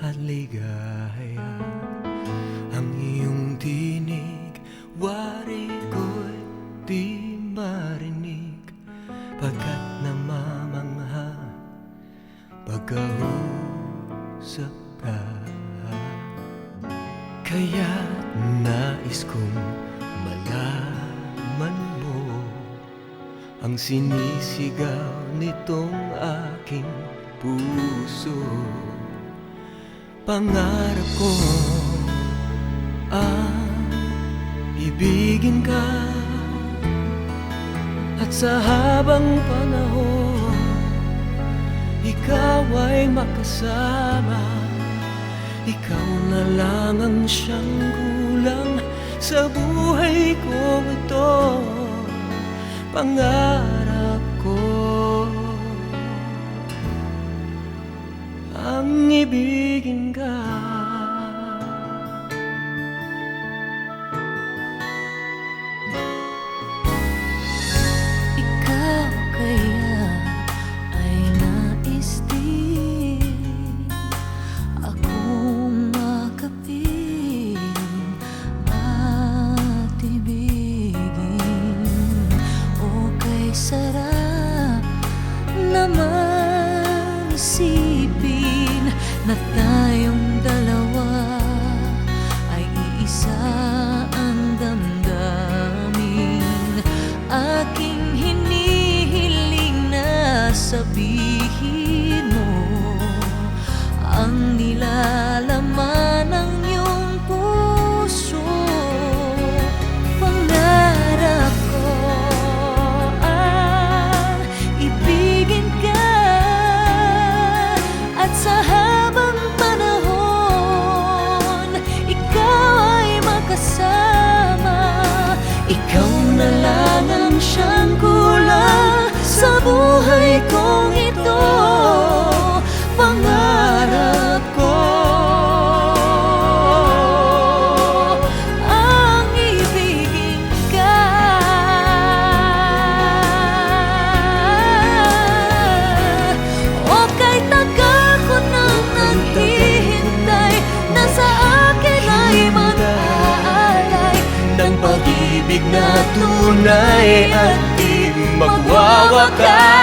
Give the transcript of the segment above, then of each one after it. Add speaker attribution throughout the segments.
Speaker 1: at ligaya. Ang iyong tinig, wari ko'y di marinig, pagkat namamangha pagkausap ka. Kaya't nais kong malaman mo ang sinisigaw nitong aking puso. Pangarap ko ang ibigin ka, at sa habang panahon ikaw ay makasama. Ikaw na lang ang siyang kulang sa buhay ko ito. Pangarap ko ang ibigin ka.
Speaker 2: Ikaw kaya ay nais din akong makapin at ibigin. O kay sarap naman isipin na tayong dalawa ay iisa ang damdamin. Aking hinihiling na sabihin mo ang nilalaman ng iyong puso. Pangarap ko ang ibigin ka, at sa habang panahon ikaw ay makasama. Ikaw na lang ang siyang kulang sa buhay kong ito. Pangarap ko ang ibigin ka. O kay tagal ko nang naghihintay na sa akin ay mag-aalay
Speaker 1: ng pag-ibig na tunay at di magwawakas.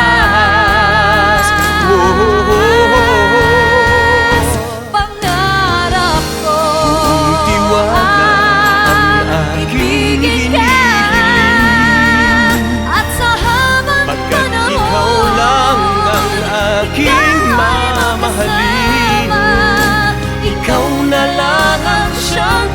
Speaker 2: Pangarap ko
Speaker 1: Kung tiwala ang aking
Speaker 2: ibigin ka, at sa habang
Speaker 1: pagkat
Speaker 2: panahon
Speaker 1: ikaw lang ang aking mamahalin.
Speaker 2: ikaw na lang ang siyang